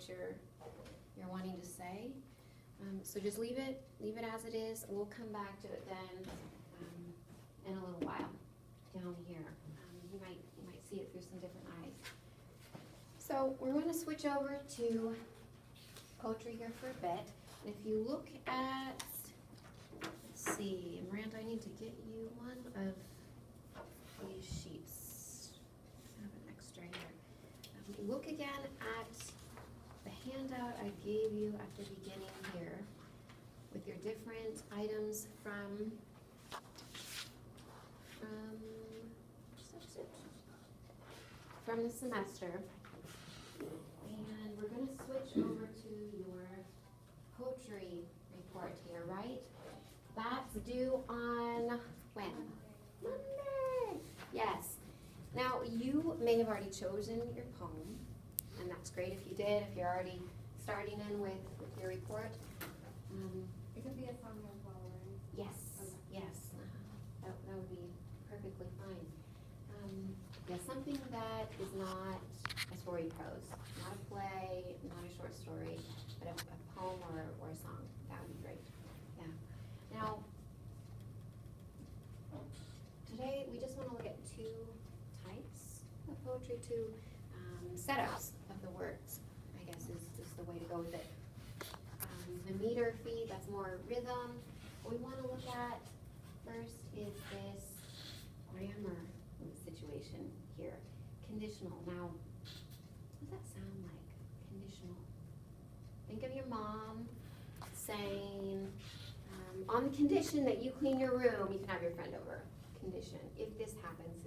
what you're wanting to say. So just leave it as it is. We'll come back to it then in a little while down here. You might see it through some different eyes. So we're going to switch over to poetry here for a bit. And if you look at, let's see, Miranda, I need to get you one of these sheets. I have an extra here. Look again at the handout I gave you at the beginning here with your different items from the semester. And we're going to switch over to your poetry report here, right? That's due on when? Monday. Yes. Now, you may have already chosen your poem, and that's great if you did, if you're already starting in with your report. It could be a song as well, right? Yes, Okay. yes. That would be perfectly fine. Yeah, something that is not a story prose, not a play, not a short story, but a poem or a song. That would be great. Yeah. Now, today we just want to look at two types of poetry, two setups of the words, I guess is the way to go with it. The meter feed, that's more rhythm. What we want to look at first is this grammar situation here. Conditional. Now, what does that sound like? Conditional. Think of your mom saying, on the condition that you clean your room, you can have your friend over. Condition. If this happens,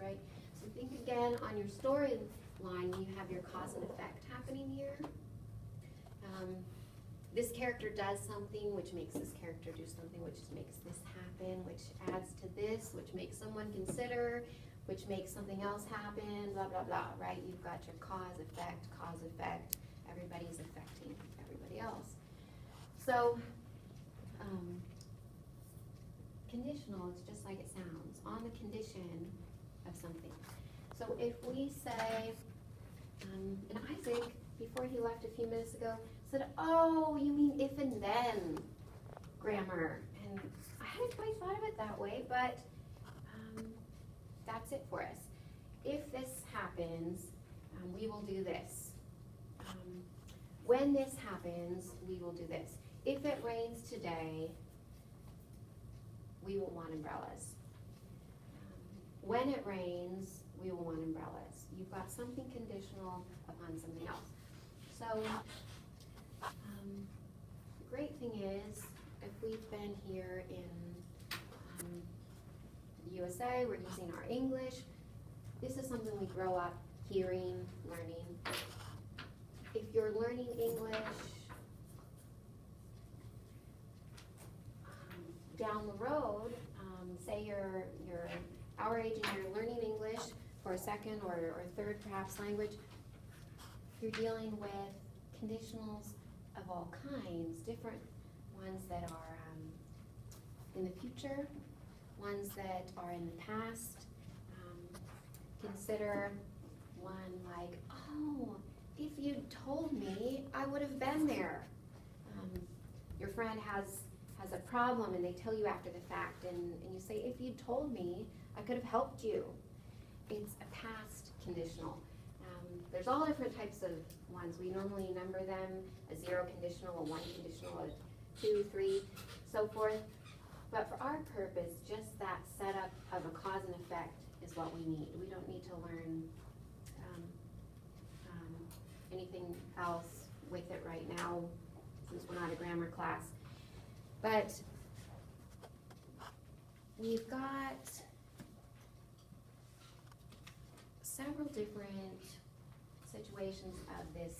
right? So think again on your story line when you have your cause and effect happening here. This character does something, which makes this character do something, which makes this happen, which adds to this, which makes someone consider, which makes something else happen, blah, blah, blah, right? You've got your cause, effect, everybody's affecting everybody else. So, conditional is just like it sounds, on the condition of something. So if we say, and Isaac, before he left a few minutes ago, said, oh, you mean if and then grammar. And I hadn't quite thought of it that way, but that's it for us. If this happens, we will do this. When this happens, we will do this. If it rains today, we will want umbrellas. When it rains, we will want umbrellas. You've got something conditional upon something else. So, the great thing is, if we've been here in the USA, we're using our English. This is something we grow up hearing, learning. If you're learning English down the road, say you're our age and you're learning English for a second or third perhaps language, you're dealing with conditionals of all kinds, different ones that are in the future, ones that are in the past. Consider one like, oh, if you'd told me, I would have been there. Your friend has a problem and they tell you after the fact and you say, if you'd told me, I could have helped you. It's a past conditional. There's all different types of ones. We normally number them a 0 conditional, a 1 conditional, a 2, 3, so forth. But for our purpose, just that setup of a cause and effect is what we need. We don't need to learn anything else with it right now, since we're not a grammar class. But we've got several different situations of this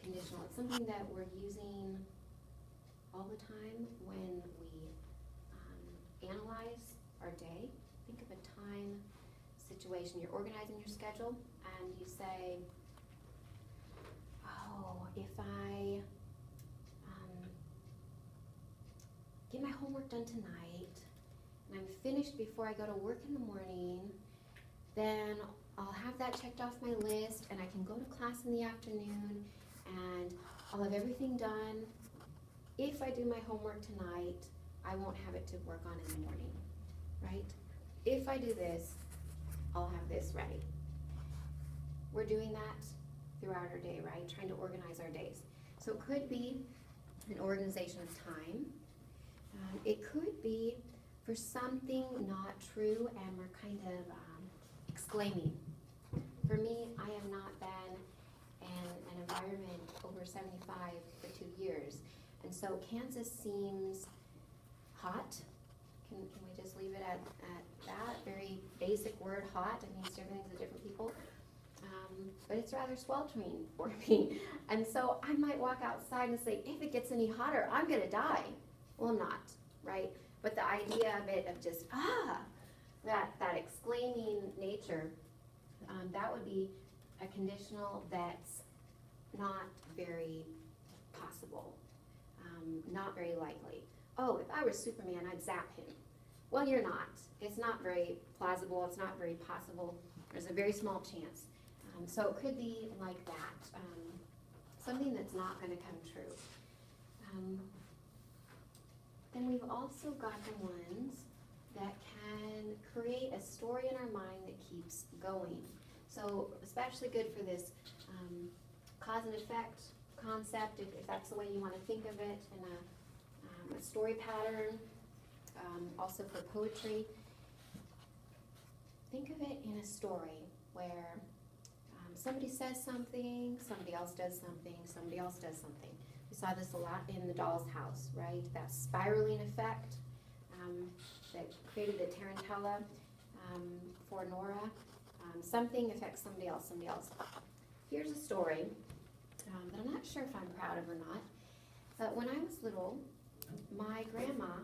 conditional. It's something that we're using all the time when we analyze our day. Think of a time situation. You're organizing your schedule and you say, oh, if I get my homework done tonight and I'm finished before I go to work in the morning, then I'll have that checked off my list and I can go to class in the afternoon and I'll have everything done. If I do my homework tonight, I won't have it to work on in the morning, right? If I do this, I'll have this ready. We're doing that throughout our day, right? Trying to organize our days. So it could be an organization of time. It could be for something not true and we're kind of exclaiming. For me, I have not been in an environment over 75 for 2 years. And so Kansas seems hot. Can we just leave it at that? Very basic word, hot. It means different things to different people. But it's rather sweltering for me. And so I might walk outside and say, if it gets any hotter, I'm gonna die. Well, I'm not, right? But the idea of it, of just, that exclaiming nature, that would be a conditional that's not very possible, not very likely. Oh, if I were Superman, I'd zap him. Well, you're not. It's not very plausible. It's not very possible. There's a very small chance. So it could be like that, something that's not going to come true. Then we've also got the ones that can create a story in our mind that keeps going. So especially good for this cause and effect concept, if that's the way you want to think of it, in a story pattern, also for poetry. Think of it in a story where somebody says something, somebody else does something, somebody else does something. We saw this a lot in the doll's house, right? That spiraling effect that created the tarantella for Nora. Something affects somebody else, somebody else. Here's a story that I'm not sure if I'm proud of or not, but when I was little, my grandma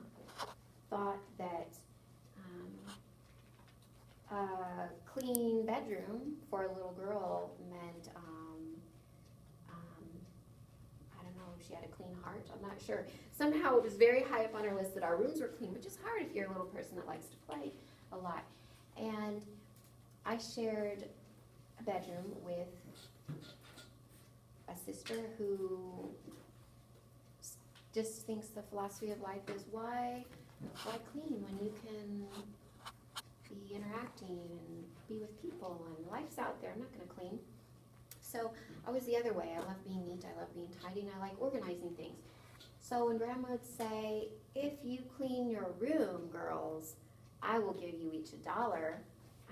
thought that a clean bedroom for a little girl meant, I don't know, she had a clean heart, I'm not sure. Somehow it was very high up on our list that our rooms were clean, which is hard if you're a little person that likes to play a lot. And I shared a bedroom with a sister who just thinks the philosophy of life is why clean when you can be interacting and be with people and life's out there. I'm not going to clean. So I was the other way. I love being neat. I love being tidy, and I like organizing things. So when Grandma would say, if you clean your room, girls, I will give you each $1,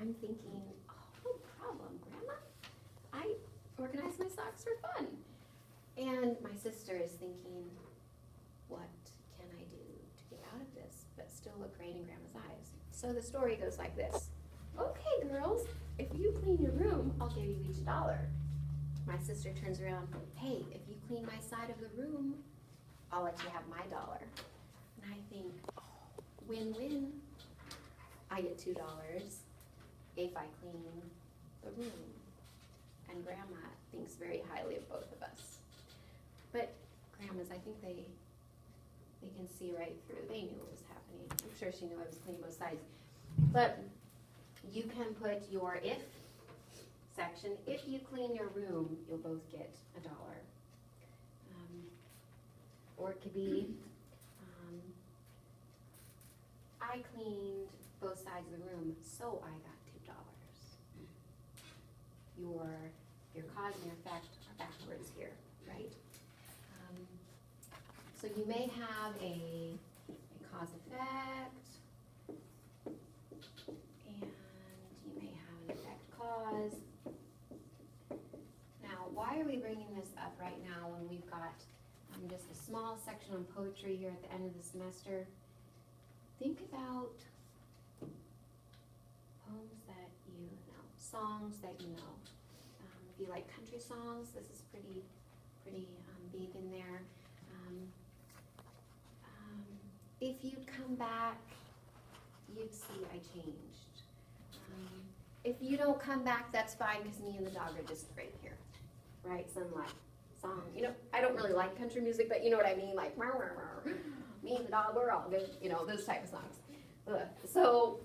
I'm thinking, oh, no problem, Grandma. I organize my socks for fun. And my sister is thinking, what can I do to get out of this but still look great in Grandma's eyes? So the story goes like this. Okay, girls, if you clean your room, I'll give you each $1. My sister turns around, hey, if you clean my side of the room, I'll let you have my $1. And I think, oh, win-win. I get $2 if I clean the room. And Grandma thinks very highly of both of us. But grandmas, I think they can see right through. They knew what was happening. I'm sure she knew I was cleaning both sides. But you can put your if section. If you clean your room, you'll both get $1. Or it could be, I cleaned both sides of the room, so I got $2. Your cause and your effect are backwards here, right? So you may have a cause effect, and you may have an effect cause. Now, why are we bringing this up right now when we've got just a small section on poetry here at the end of the semester? Think about poems that you know, songs that you know. If you like country songs, this is pretty big in there. If you'd come back, you'd see I changed. If you don't come back, that's fine, because me and the dog are just right here, right? Sunlight song. You know, I don't really like country music, but you know what I mean, like, rah, rah, rah. Me and the dog, we're all good, you know, those type of songs. So,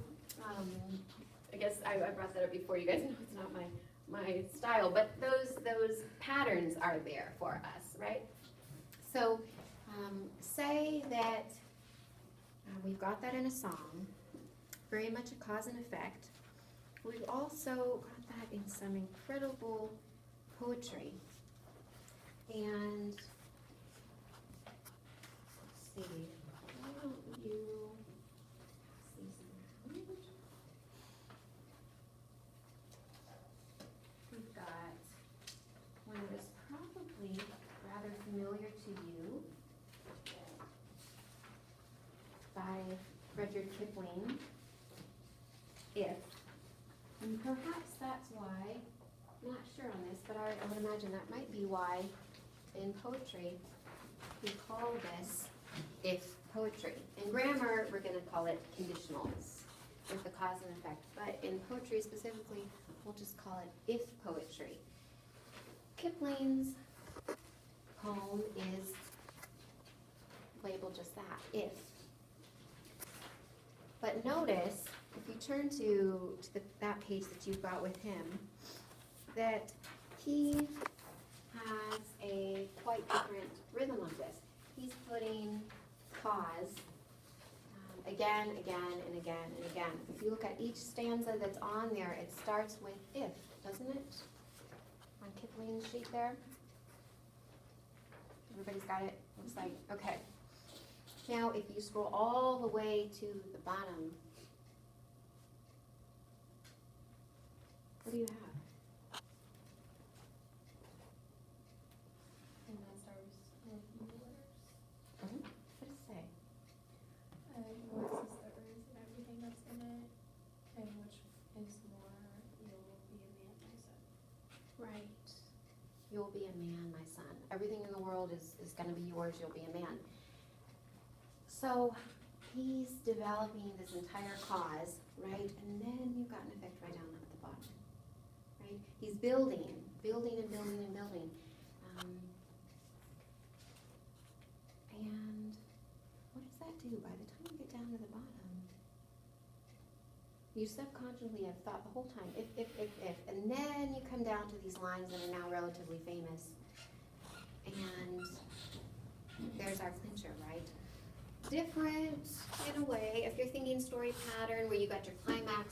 I guess I brought that up before. You guys know it's not my style, but those patterns are there for us, right? So say that we've got that in a song, very much a cause and effect. We've also got that in some incredible poetry. And let's see, why don't you pass these around? We've got one that is probably rather familiar to you by Rudyard Kipling, If. And perhaps that's why, I'm not sure on this, but I would imagine that might be why in poetry we call this if poetry. In grammar, we're going to call it conditionals with the cause and effect, but in poetry specifically, we'll just call it if poetry. Kipling's poem is labeled just that, if. But notice, if you turn to that page that you've got with him, that he has a quite different rhythm of this. He's putting cause again, again, and again, and again. If you look at each stanza that's on there, it starts with if, doesn't it? On Kipling's sheet there. Everybody's got it? Looks like, okay. Now, if you scroll all the way to the bottom, what do you have? And that starts with letters. What does it say? Yours is the earth and everything that's in it, and which is more, you'll be a man, my son. Right. You'll be a man, my son. Everything in the world is going to be yours. You'll be a man. So he's developing this entire cause, right? And then you've got an effect right down at the bottom, right? He's building and building and building. And what does that do? By the time you get down to the bottom, you subconsciously have thought the whole time, if. And then you come down to these lines that are now relatively famous. And there's our clincher, right? Different in a way. If you're thinking story pattern where you got your climax